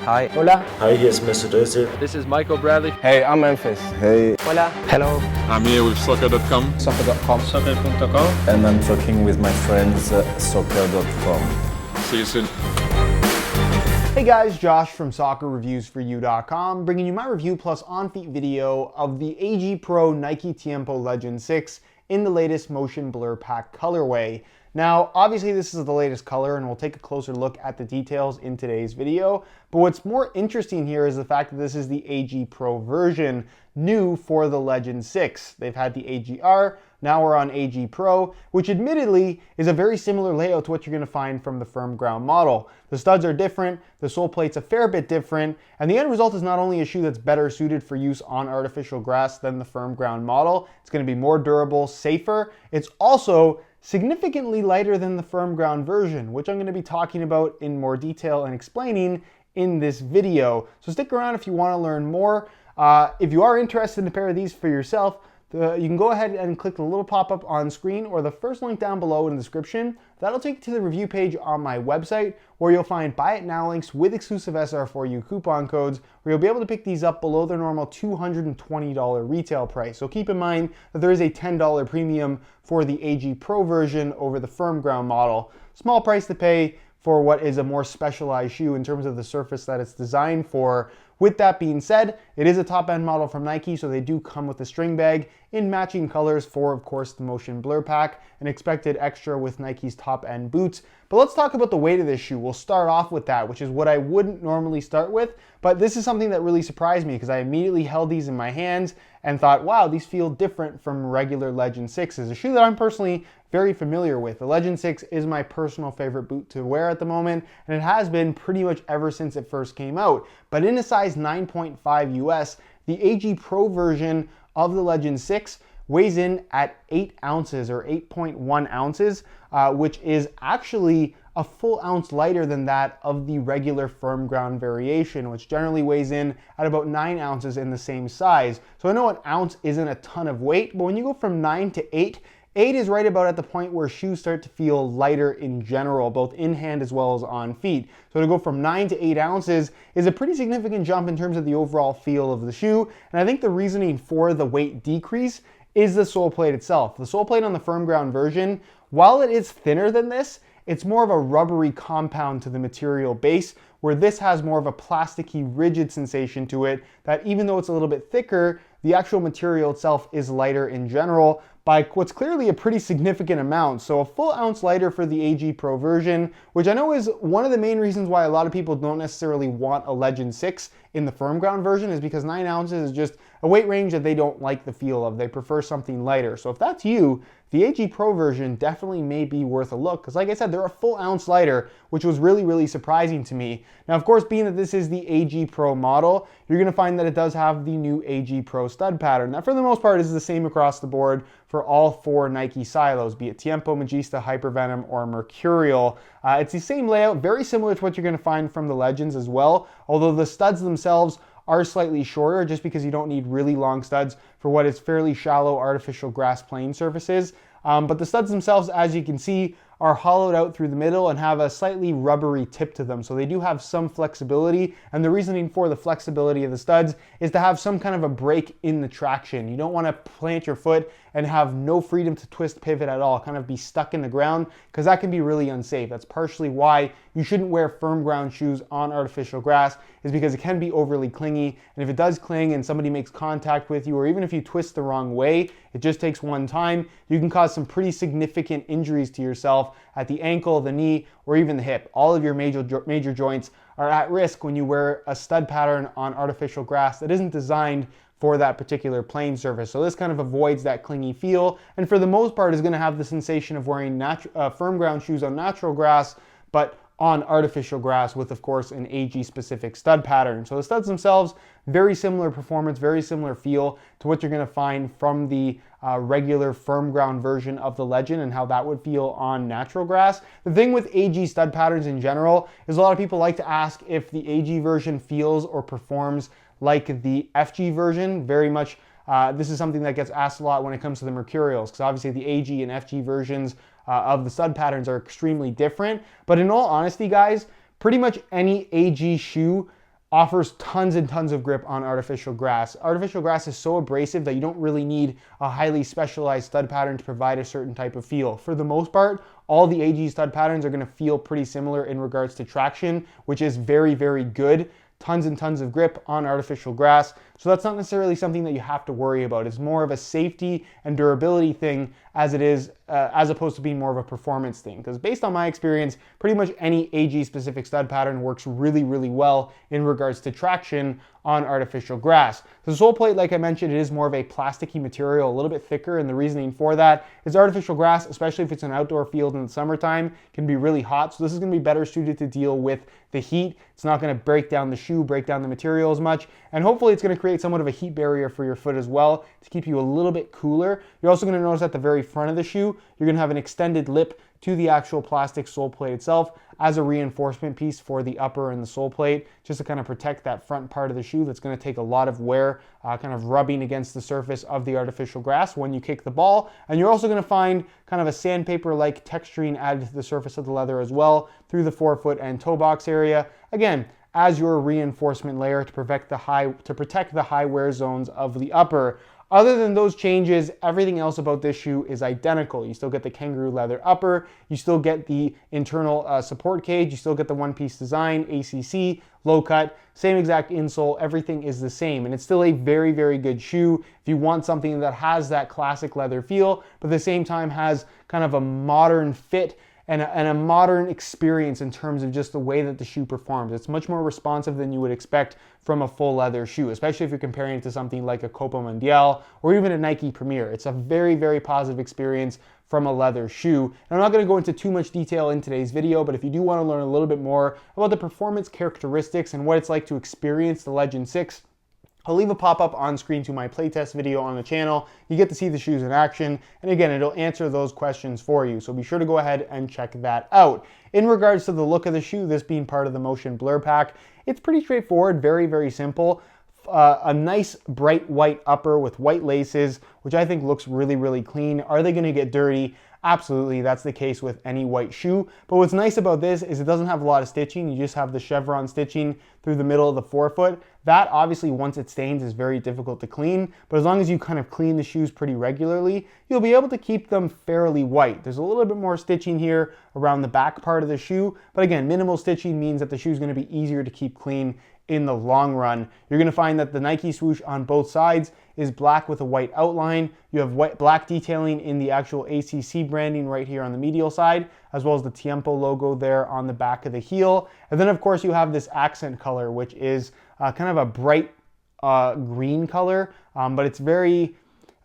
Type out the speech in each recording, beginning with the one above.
Hi. Hola. Hi, hier ist Mr. Döse. This is Michael Bradley. Hey, I'm Memphis. Hey. Hola. Hello. I'm here with soccer.com. Soccer.com. Soccer.com. And I'm talking with my friends soccer.com. See you soon. Hey guys, Josh from soccerreviewsforyou.com, bringing you my review plus on-feet video of the AG Pro Nike Tiempo Legend 6 in the latest Motion Blur Pack colorway. Now, obviously this is the latest color and we'll take a closer look at the details in today's video, but what's more interesting here is the fact that this is the AG Pro version, new for the Legend 6. They've had the AGR, now we're on AG Pro, which admittedly is a very similar layout to what you're going to find from the firm ground model. The studs are different, the sole plate's a fair bit different, and the end result is not only a shoe that's better suited for use on artificial grass than the firm ground model, it's going to be more durable, safer, it's also significantly lighter than the firm ground version, which I'm going to be talking about in more detail and explaining in this video. So stick around if you want to learn more. If you are interested in a pair of these for yourself, you can go ahead and click the little pop-up on screen or the first link down below in the description. That'll take you to the review page on my website where you'll find buy it now links with exclusive SR4U coupon codes where you'll be able to pick these up below their normal $220 retail price. So keep in mind that there is a $10 premium for the AG Pro version over the firm ground model. Small price to pay for what is a more specialized shoe in terms of the surface that it's designed for. With that being said, it is a top-end model from Nike, so they do come with a string bag in matching colors for, of course, the Motion Blur Pack, an expected extra with Nike's top-end boots. But let's talk about the weight of this shoe. We'll start off with that, which is what I wouldn't normally start with, but this is something that really surprised me because I immediately held these in my hands and thought, wow, these feel different from regular Legend 6s, a shoe that I'm personally very familiar with. The Legend 6 is my personal favorite boot to wear at the moment, and it has been pretty much ever since it first came out. But in a size 9.5 US, the AG Pro version of the Legend 6 weighs in at 8 ounces or 8.1 ounces, which is actually a full ounce lighter than that of the regular firm ground variation, which generally weighs in at about 9 ounces in the same size. So I know an ounce isn't a ton of weight, but when you go from 9 to 8, 8 is right about at the point where shoes start to feel lighter in general, both in hand as well as on feet. So to go from 9 to 8 ounces is a pretty significant jump in terms of the overall feel of the shoe. And I think the reasoning for the weight decrease is the sole plate itself. The sole plate on the firm ground version, while it is thinner than this, it's more of a rubbery compound to the material base, where this has more of a plasticky, rigid sensation to it that even though it's a little bit thicker, the actual material itself is lighter in general by what's clearly a pretty significant amount. So a full ounce lighter for the AG Pro version, which I know is one of the main reasons why a lot of people don't necessarily want a Legend 6 in the firm ground version, is because 9 ounces is just a weight range that they don't like the feel of. They prefer something lighter. So if that's you, the AG Pro version definitely may be worth a look, because like I said, they're a full ounce lighter, which was really, really surprising to me. Now, of course, being that this is the AG Pro model, you're going to find that it does have the new AG Pro stud pattern. That for the most part is the same across the board for all 4 Nike silos, be it Tiempo, Magista, Hypervenom, or Mercurial. It's the same layout, very similar to what you're going to find from the Legends as well, although the studs themselves are slightly shorter just because you don't need really long studs for what is fairly shallow artificial grass playing surfaces. But the studs themselves, as you can see, are hollowed out through the middle and have a slightly rubbery tip to them. So they do have some flexibility, and the reasoning for the flexibility of the studs is to have some kind of a break in the traction. You don't want to plant your foot and have no freedom to twist pivot at all, kind of be stuck in the ground, because that can be really unsafe. That's partially why you shouldn't wear firm ground shoes on artificial grass, is because it can be overly clingy, and if it does cling and somebody makes contact with you, or even if you twist the wrong way, it just takes one time, you can cause some pretty significant injuries to yourself at the ankle, the knee, or even the hip. All of your major joints are at risk when you wear a stud pattern on artificial grass that isn't designed for that particular playing surface. So this kind of avoids that clingy feel, and for the most part is going to have the sensation of wearing firm ground shoes on natural grass, but on artificial grass with, of course, an AG specific stud pattern. So the studs themselves, very similar performance, very similar feel to what you're going to find from the regular firm ground version of the Legend and how that would feel on natural grass. The thing with AG stud patterns in general is a lot of people like to ask if the AG version feels or performs like the FG version. Very much this is something that gets asked a lot when it comes to the Mercurials, because obviously the AG and FG versions of the stud patterns are extremely different. But in all honesty, guys, pretty much any AG shoe offers tons and tons of grip on artificial grass. Artificial grass is so abrasive that you don't really need a highly specialized stud pattern to provide a certain type of feel. For the most part, all the AG stud patterns are going to feel pretty similar in regards to traction, which is very, very good. Tons and tons of grip on artificial grass. So that's not necessarily something that you have to worry about. It's more of a safety and durability thing as it is, as opposed to being more of a performance thing. Because based on my experience, pretty much any AG specific stud pattern works really, really well in regards to traction on artificial grass. The sole plate, like I mentioned, it is more of a plasticky material, a little bit thicker, and the reasoning for that is artificial grass, especially if it's an outdoor field in the summertime, can be really hot. So this is going to be better suited to deal with the heat. It's not going to break down the shoe, break down the material as much, and hopefully it's going to create somewhat of a heat barrier for your foot as well to keep you a little bit cooler. You're also going to notice at the very front of the shoe, you're going to have an extended lip to the actual plastic sole plate itself as a reinforcement piece for the upper and the sole plate, just to kind of protect that front part of the shoe that's going to take a lot of wear, kind of rubbing against the surface of the artificial grass when you kick the ball. And you're also going to find kind of a sandpaper-like texturing added to the surface of the leather as well through the forefoot and toe box area. Again, as your reinforcement layer to protect the high wear zones of the upper. Other than those changes, everything else about this shoe is identical. You still get the kangaroo leather upper, you still get the internal support cage, you still get the one-piece design, ACC, low cut, same exact insole, everything is the same. And it's still a very, very good shoe if you want something that has that classic leather feel, but at the same time has kind of a modern fit and a modern experience in terms of just the way that the shoe performs. It's much more responsive than you would expect from a full leather shoe, especially if you're comparing it to something like a Copa Mundial or even a Nike Premier. It's a very, very positive experience from a leather shoe. And I'm not going to go into too much detail in today's video, but if you do want to learn a little bit more about the performance characteristics and what it's like to experience the Legend 6, I'll leave a pop-up on screen to my playtest video on the channel. You get to see the shoes in action, and again, it'll answer those questions for you, so be sure to go ahead and check that out. In regards to the look of the shoe, this being part of the Motion Blur pack, it's pretty straightforward, very, very simple. A nice bright white upper with white laces, which I think looks really, really clean. Are they going to get dirty? Absolutely, that's the case with any white shoe. But what's nice about this is it doesn't have a lot of stitching. You just have the chevron stitching through the middle of the forefoot. That obviously, once it stains, is very difficult to clean. But as long as you kind of clean the shoes pretty regularly, you'll be able to keep them fairly white. There's a little bit more stitching here around the back part of the shoe. But again, minimal stitching means that the shoe is going to be easier to keep clean in the long run. You're going to find that the Nike swoosh on both sides is black with a white outline. You have black detailing in the actual ACC branding right here on the medial side, as well as the Tiempo logo there on the back of the heel. And then of course you have this accent color, which is kind of a bright green color, but it's very,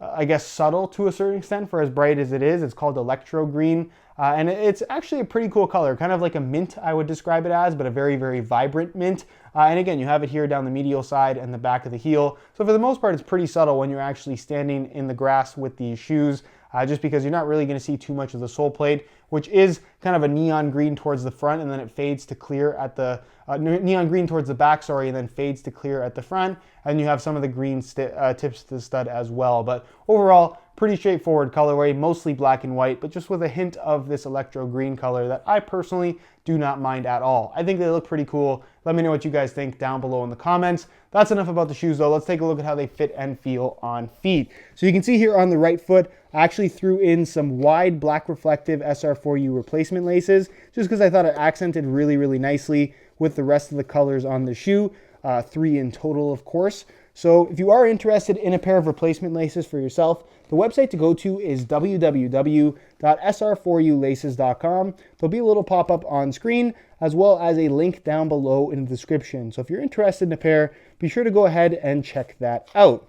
I guess, subtle to a certain extent for as bright as it is. It's called electro green. And it's actually a pretty cool color, kind of like a mint, I would describe it as, but a very, very vibrant mint. And again, you have it here down the medial side and the back of the heel. So for the most part, it's pretty subtle when you're actually standing in the grass with these shoes, just because you're not really going to see too much of the sole plate, which is kind of a neon green towards the front, and then it fades to clear at the, neon green towards the back, sorry, and then fades to clear at the front. And you have some of the green tips to the stud as well. But overall, pretty straightforward colorway, mostly black and white, but just with a hint of this electro green color that I personally do not mind at all. I think they look pretty cool. Let me know what you guys think down below in the comments. That's enough about the shoes though. Let's take a look at how they fit and feel on feet. So you can see here on the right foot, I actually threw in some wide black reflective SR4U replacement laces, just because I thought it accented really, really nicely with the rest of the colors on the shoe. 3 in total, of course. So if you are interested in a pair of replacement laces for yourself, the website to go to is www.sr4ulaces.com. There'll be a little pop-up on screen, as well as a link down below in the description. So if you're interested in a pair, be sure to go ahead and check that out.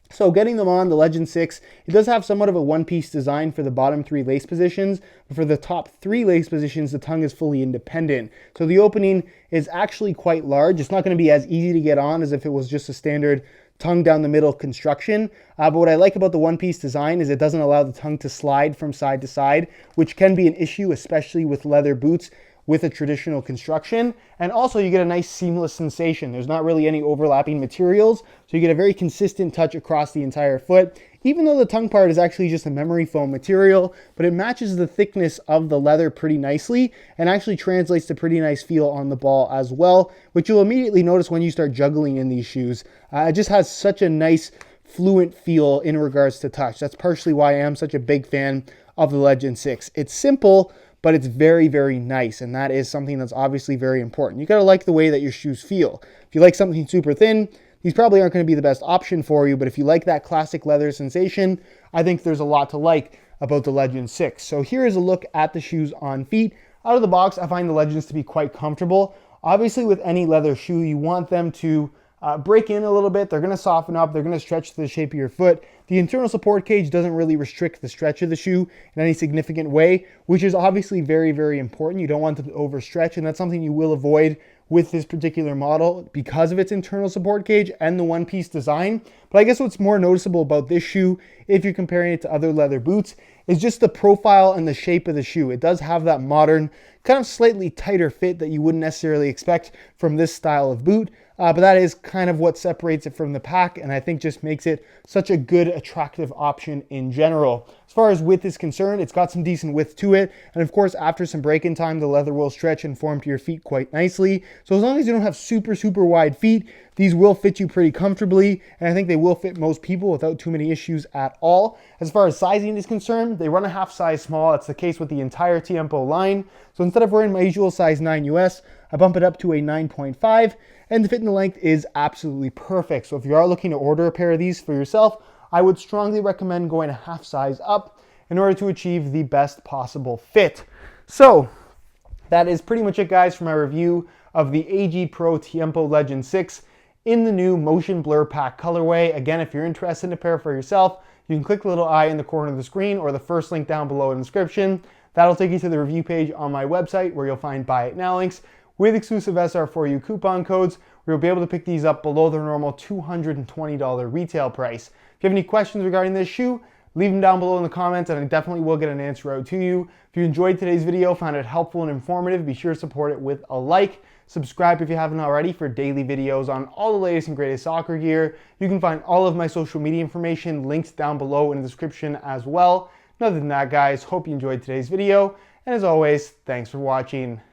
So getting them on, the Legend 6, it does have somewhat of a one-piece design for the bottom 3 lace positions, but for the top 3 lace positions, the tongue is fully independent. So the opening is actually quite large. It's not going to be as easy to get on as if it was just a standard tongue down the middle construction. But what I like about the one-piece design is it doesn't allow the tongue to slide from side to side, which can be an issue, especially with leather boots with a traditional construction. And also you get a nice seamless sensation. There's not really any overlapping materials, so you get a very consistent touch across the entire foot. even though the tongue part is actually just a memory foam material, but it matches the thickness of the leather pretty nicely and actually translates to pretty nice feel on the ball as well, which you'll immediately notice when you start juggling in these shoes. It just has such a nice fluent feel in regards to touch. That's partially why I am such a big fan of the Legend 6. It's simple, but it's very, very nice, and that is something that's obviously very important. You gotta like the way that your shoes feel. If you like something super thin, these probably aren't going to be the best option for you, but if you like that classic leather sensation, I think there's a lot to like about the Legend 6. So here is a look at the shoes on feet. Out of the box, I find the Legends to be quite comfortable. Obviously, with any leather shoe, you want them to break in a little bit. They're going to soften up. They're going to stretch to the shape of your foot. The internal support cage doesn't really restrict the stretch of the shoe in any significant way, which is obviously very, very important. You don't want them to overstretch, and that's something you will avoid with this particular model because of its internal support cage and the one-piece design. But I guess what's more noticeable about this shoe, if you're comparing it to other leather boots, is just the profile and the shape of the shoe. It does have that modern, kind of slightly tighter fit that you wouldn't necessarily expect from this style of boot. But that is kind of what separates it from the pack, and I think just makes it such a good, attractive option in general. As far as width is concerned, it's got some decent width to it, and of course, after some break-in time, the leather will stretch and form to your feet quite nicely. So as long as you don't have super, super wide feet, these will fit you pretty comfortably, and I think they will fit most people without too many issues at all. As far as sizing is concerned, they run a half size small. That's the case with the entire Tiempo line. So instead of wearing my usual size 9 US, I bump it up to a 9.5, and the fit and the length is absolutely perfect. So if you are looking to order a pair of these for yourself, I would strongly recommend going a half size up in order to achieve the best possible fit. So that is pretty much it, guys, for my review of the AG Pro Tiempo Legend 6 in the new Motion Blur Pack colorway. Again, if you're interested in a pair for yourself, you can click the little eye in the corner of the screen or the first link down below in the description. That'll take you to the review page on my website where you'll find Buy It Now links with exclusive SR4U coupon codes, where you'll be able to pick these up below their normal $220 retail price. If you have any questions regarding this shoe, leave them down below in the comments, and I definitely will get an answer out to you. If you enjoyed today's video, found it helpful and informative, be sure to support it with a like. Subscribe if you haven't already for daily videos on all the latest and greatest soccer gear. You can find all of my social media information linked down below in the description as well. And other than that, guys, hope you enjoyed today's video, and as always, thanks for watching.